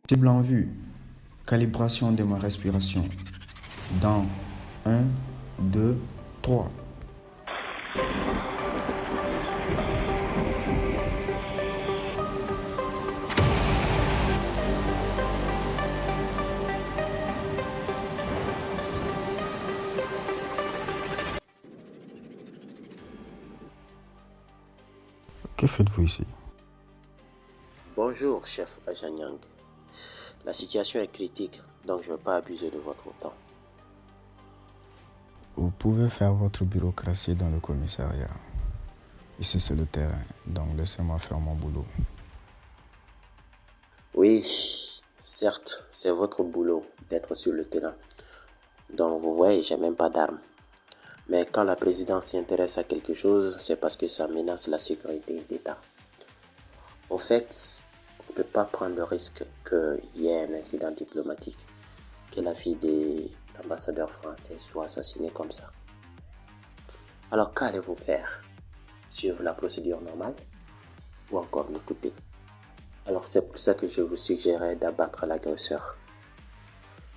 Cible en vue. Calibration de ma respiration. Dans 1, 2, 3. Que faites-vous ici? Bonjour, chef Ajanyang. La situation est critique, donc je ne veux pas abuser de votre temps. Vous pouvez faire votre bureaucratie dans le commissariat. Ici, c'est le terrain, donc laissez-moi faire mon boulot. Oui, certes, c'est votre boulot d'être sur le terrain. Donc vous voyez, j'ai même pas d'armes. Mais quand la présidence s'intéresse à quelque chose, c'est parce que ça menace la sécurité d'État. En fait, on ne peut pas prendre le risque qu'il y ait un incident diplomatique, que la fille de l'ambassadeur français soit assassinée comme ça. Alors qu'allez-vous faire? Suivre la procédure normale ou encore m'écouter? Alors c'est pour ça que je vous suggérais d'abattre l'agresseur.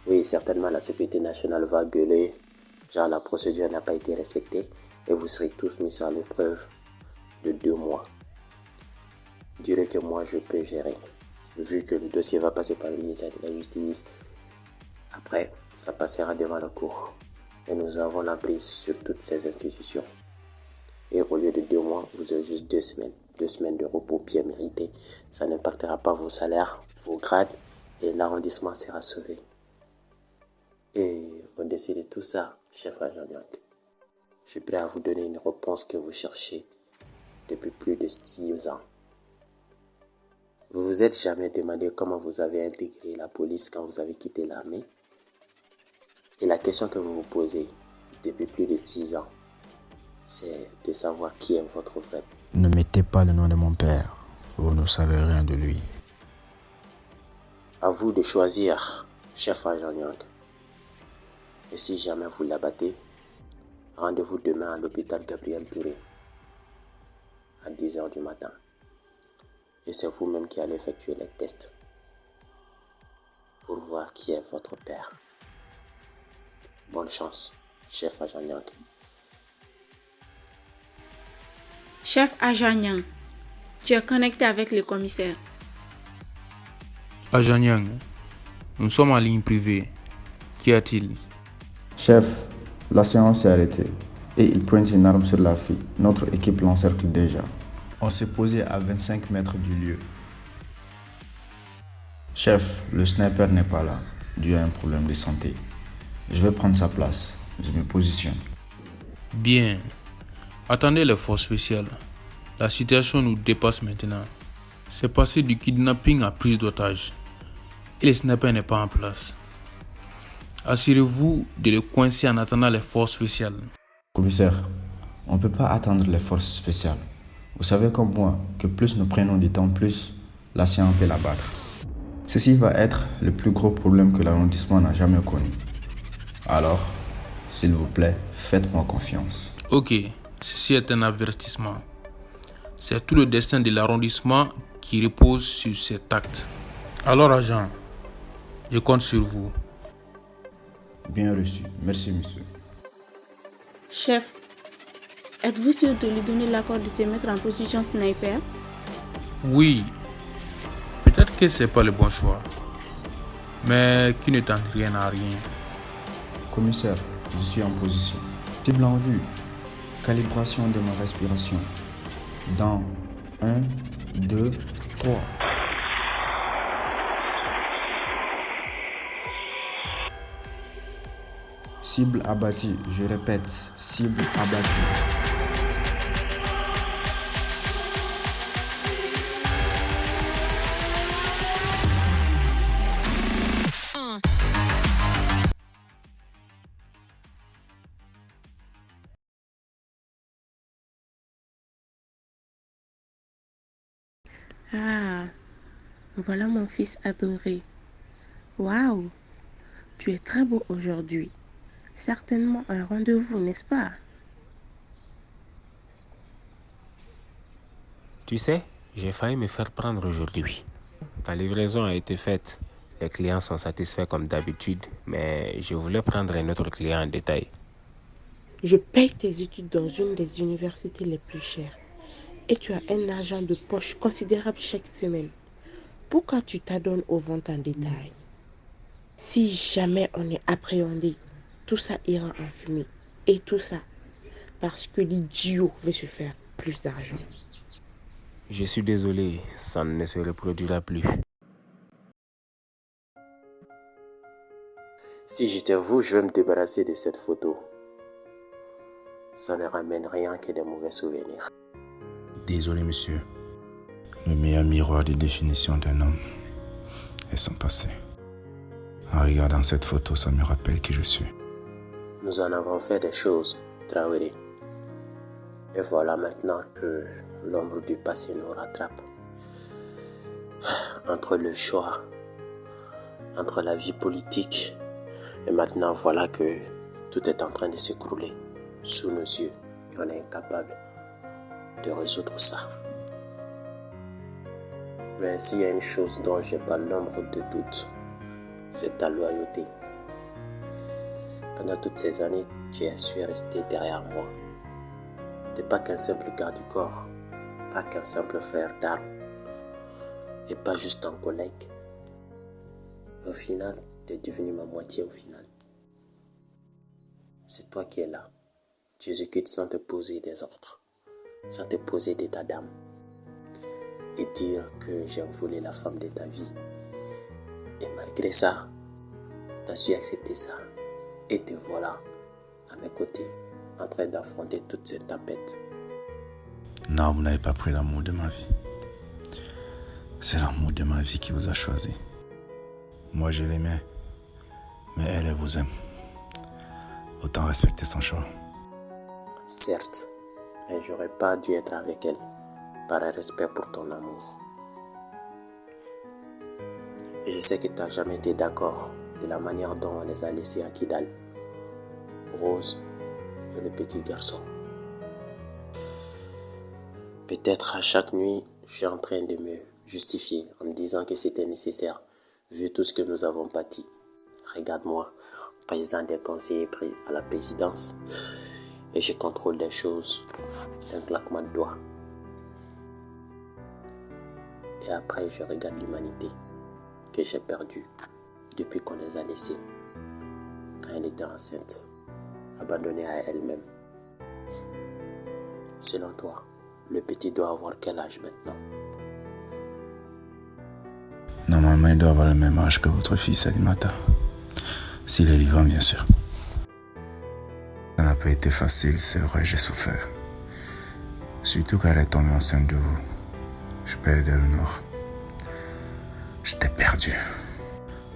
Oui, certainement la sécurité nationale va gueuler, genre la procédure n'a pas été respectée et vous serez tous mis à l'épreuve de 2 mois. Durée que moi je peux gérer, vu que le dossier va passer par le ministère de la Justice. Après, ça passera devant la cour et nous avons l'emprise sur toutes ces institutions. Et au lieu de 2 mois, vous aurez juste 2 semaines. 2 semaines de repos bien mérités. Ça n'impactera pas vos salaires, vos grades et l'arrondissement sera sauvé. Et au-dessus de tout ça, chef Ajanyang, je suis prêt à vous donner une réponse que vous cherchez depuis plus de 6 ans. Vous vous êtes jamais demandé comment vous avez intégré la police quand vous avez quitté l'armée? Et la question que vous vous posez depuis plus de 6 ans, c'est de savoir qui est votre vrai. Ne mettez pas le nom de mon père. Vous ne savez rien de lui. À vous de choisir, chef Ajanyang. Et si jamais vous l'abattez, rendez-vous demain à l'hôpital Gabriel Touré à 10h du matin. Et c'est vous-même qui allez effectuer les tests pour voir qui est votre père. Bonne chance, chef Ajanyang. Chef Ajanyang, tu es connecté avec le commissaire. Ajanyang, nous sommes en ligne privée. Qu'y a-t-il? Chef, la séance est arrêtée et il pointe une arme sur la fille. Notre équipe l'encercle déjà. On s'est posé à 25 mètres du lieu. Chef, le sniper n'est pas là, dû à un problème de santé. Je vais prendre sa place. Je me positionne. Bien. Attendez les forces spéciales. La situation nous dépasse maintenant. C'est passé du kidnapping à prise d'otage. Et le sniper n'est pas en place. Assurez-vous de le coincer en attendant les forces spéciales. Commissaire, on ne peut pas attendre les forces spéciales. Vous savez comme moi que plus nous prenons du temps, plus la science peut l'abattre. Ceci va être le plus gros problème que l'arrondissement n'a jamais connu. Alors, s'il vous plaît, faites-moi confiance. Ok, ceci est un avertissement. C'est tout le destin de l'arrondissement qui repose sur cet acte. Alors, agent, je compte sur vous. Bien reçu. Merci, monsieur. Chef, êtes-vous sûr de lui donner l'accord de se mettre en position sniper? Oui, peut-être que c'est pas le bon choix. Mais qui ne tente rien à rien. Commissaire, je suis en position. Cible en vue. Calibration de ma respiration. Dans 1, 2, 3. Cible abattue. Je répète, cible abattue. Ah, voilà mon fils adoré. Waouh, tu es très beau aujourd'hui. Certainement un rendez-vous, n'est-ce pas? Tu sais, j'ai failli me faire prendre aujourd'hui. Ta livraison a été faite. Les clients sont satisfaits comme d'habitude, mais je voulais prendre un autre client en détail. Je paye tes études dans une des universités les plus chères. Et tu as un argent de poche considérable chaque semaine. Pourquoi tu t'adonnes aux ventes en détail? Si jamais on est appréhendé, tout ça ira en fumée. Et tout ça parce que l'idiot veut se faire plus d'argent. Je suis désolé, ça ne se reproduira plus. Si j'étais vous, je vais me débarrasser de cette photo. Ça ne ramène rien que des mauvais souvenirs. Désolé, monsieur. Le meilleur miroir de définition d'un homme est son passé. En regardant cette photo, ça me rappelle qui je suis. Nous en avons fait des choses, Traoré. Et voilà maintenant que l'ombre du passé nous rattrape. Entre le choix, entre la vie politique, et maintenant voilà que tout est en train de s'écrouler sous nos yeux. Et on est incapable de résoudre ça. Mais s'il y a une chose dont j'ai pas l'ombre de doute, c'est ta loyauté. Pendant toutes ces années, tu as su rester derrière moi. T'es pas qu'un simple garde du corps, pas qu'un simple frère d'armes, et pas juste un collègue. Au final, t'es devenu ma moitié au final. C'est toi qui es là. Tu exécutes sans te poser des ordres, sans te poser d'état d'âme. Et dire que j'ai volé la femme de ta vie. Et malgré ça, t'as su accepter ça. Et te voilà à mes côtés, en train d'affronter toutes ces tapettes. Non, vous n'avez pas pris l'amour de ma vie. C'est l'amour de ma vie qui vous a choisi. Moi, je l'aimais, mais elle vous aime. Autant respecter son choix. Certes, mais j'aurais pas dû être avec elle, par respect pour ton amour. Et je sais que tu n'as jamais été d'accord de la manière dont on les a laissés à Kidal. Rose et le petit garçon. Peut-être à chaque nuit, je suis en train de me justifier en me disant que c'était nécessaire, vu tout ce que nous avons pâti. Regarde-moi, président des conseillers pris à la présidence, et je contrôle les choses d'un claquement de doigts. Et après, je regarde l'humanité que j'ai perdue depuis qu'on les a laissés, quand elle était enceinte, abandonnée à elle-même. Selon toi, le petit doit avoir quel âge maintenant? Normalement, il doit avoir le même âge que votre fils Alimata. S'il est vivant, bien sûr. Ça n'a pas été facile, c'est vrai, j'ai souffert. Surtout quand elle est tombée enceinte de vous. Je perdais le nord. Je t'ai perdu.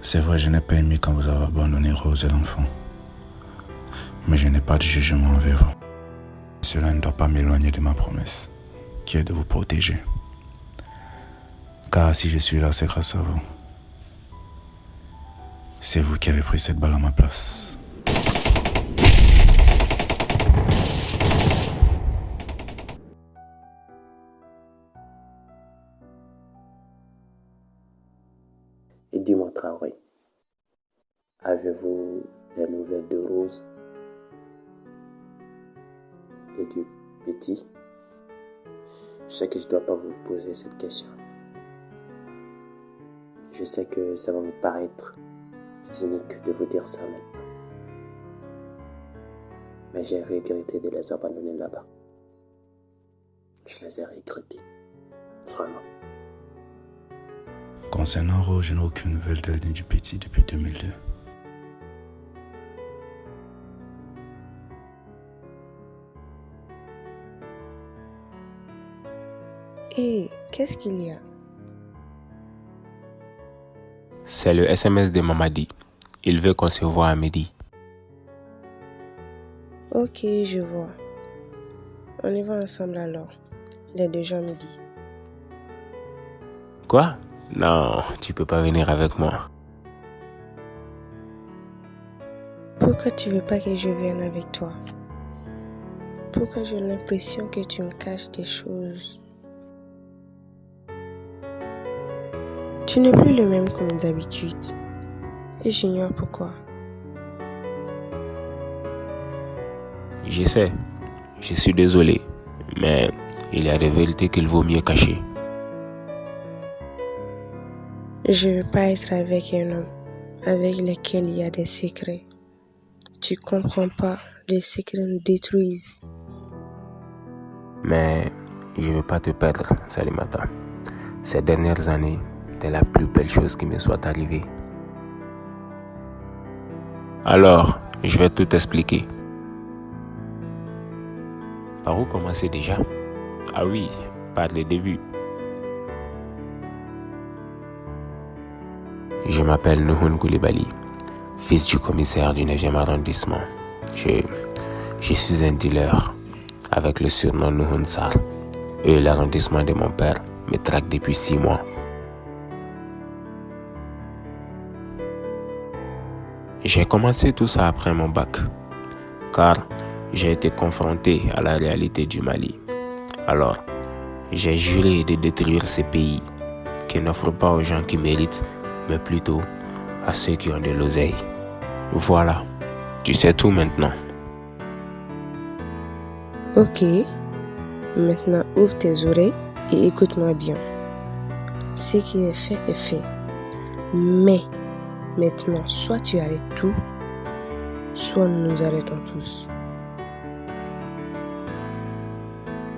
C'est vrai, je n'ai pas aimé quand vous avez abandonné Rose et l'enfant. Mais je n'ai pas de jugement envers vous. Cela ne doit pas m'éloigner de ma promesse, qui est de vous protéger. Car si je suis là, c'est grâce à vous. C'est vous qui avez pris cette balle à ma place. Et dis-moi, Traoré, avez-vous des nouvelles de Rose et du petit? Je sais que je ne dois pas vous poser cette question. Je sais que ça va vous paraître cynique de vous dire ça maintenant. Mais j'ai regretté de les abandonner là-bas. Je les ai regrettés. Vraiment. Concernant Rose, je n'ai aucune nouvelle d'elle ni du petit depuis 2002. Et qu'est-ce qu'il y a? C'est le SMS de Mamadi. Il veut qu'on se voit à midi. Ok, je vois. On y va ensemble alors. Il est déjà midi. Quoi? Non, tu peux pas venir avec moi. Pourquoi tu veux pas que je vienne avec toi? Pourquoi j'ai l'impression que tu me caches des choses? Tu n'es plus le même comme d'habitude. Et j'ignore pourquoi. Je sais, je suis désolé, mais il y a des vérités qu'il vaut mieux cacher. Je ne veux pas être avec un homme avec lequel il y a des secrets. Tu comprends pas, les secrets nous détruisent. Mais je ne veux pas te perdre, Salimata. Ces dernières années, c'est la plus belle chose qui me soit arrivée. Alors, je vais tout expliquer. Par où commencer déjà? Ah oui, par le début. Je m'appelle Nuhun Koulibaly, fils du commissaire du 9e arrondissement. Je suis un dealer avec le surnom Nuhun Sar. Et l'arrondissement de mon père me traque depuis 6 mois. J'ai commencé tout ça après mon bac, car j'ai été confronté à la réalité du Mali. Alors, j'ai juré de détruire ce pays qui n'offre pas aux gens qui méritent, mais plutôt à ceux qui ont de l'oseille. Voilà, tu sais tout maintenant. Ok, maintenant ouvre tes oreilles et écoute-moi bien. Ce qui est fait est fait. Mais maintenant, soit tu arrêtes tout, soit nous nous arrêtons tous.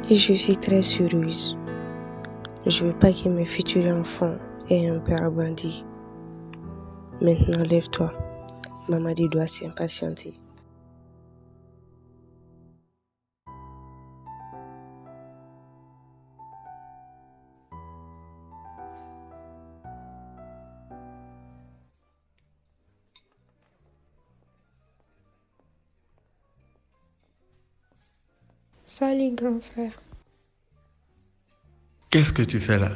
Et je suis très sérieuse. Je veux pas que mes futurs enfants aient un père bandit. Maintenant, lève-toi. Mamadi doit s'impatienter. Salut, grand frère. Qu'est-ce que tu fais là?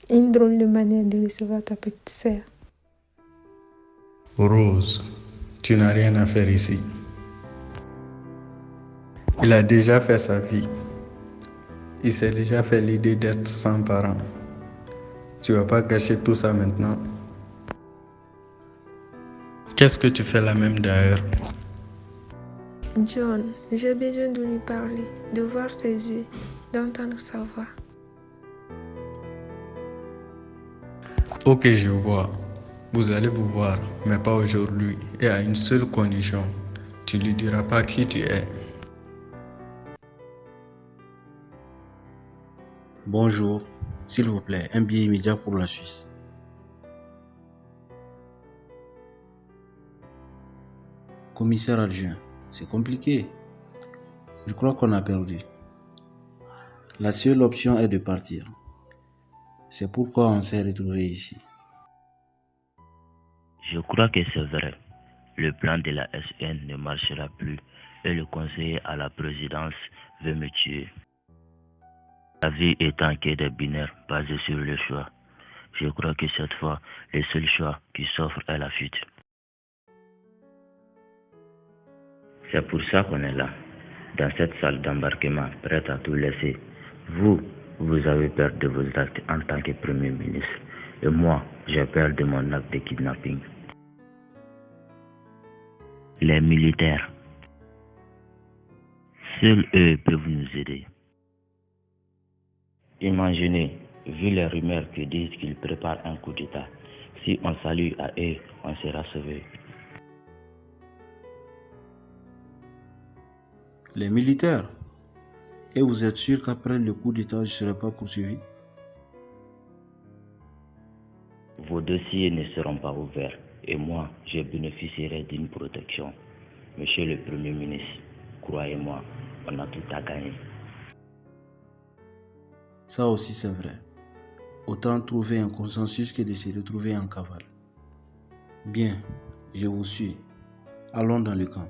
Une drôle de manière de recevoir ta petite sœur. Rose, tu n'as rien à faire ici. Il a déjà fait sa vie. Il s'est déjà fait l'idée d'être sans parents. Tu vas pas gâcher tout ça maintenant. Qu'est-ce que tu fais là même d'ailleurs? John, j'ai besoin de lui parler, de voir ses yeux, d'entendre sa voix. Ok, je vois. Vous allez vous voir, mais pas aujourd'hui, et à une seule condition. Tu lui diras pas qui tu es. Bonjour, s'il vous plaît, un billet immédiat pour la Suisse. Commissaire adjoint, c'est compliqué. Je crois qu'on a perdu. La seule option est de partir. C'est pourquoi on s'est retrouvé ici. Je crois que c'est vrai. Le plan de la SN ne marchera plus et le conseiller à la présidence veut me tuer. La vie étant que des binaires basés sur le choix. Je crois que cette fois, le seul choix qui s'offre est la fuite. C'est pour ça qu'on est là, dans cette salle d'embarquement, prête à tout laisser. Vous avez peur de vos actes en tant que Premier ministre. Et moi, j'ai peur de mon acte de kidnapping. Les militaires, seuls eux peuvent nous aider. Imaginez, vu les rumeurs qui disent qu'ils préparent un coup d'État, si on salue à eux, on sera sauvé. Les militaires? Et vous êtes sûr qu'après le coup d'État, je ne serai pas poursuivi? Vos dossiers ne seront pas ouverts et moi, je bénéficierai d'une protection. Monsieur le Premier ministre, croyez-moi, on a tout à gagner. Ça aussi c'est vrai. Autant trouver un consensus que de se retrouver en cavale. Bien, je vous suis. Allons dans le camp.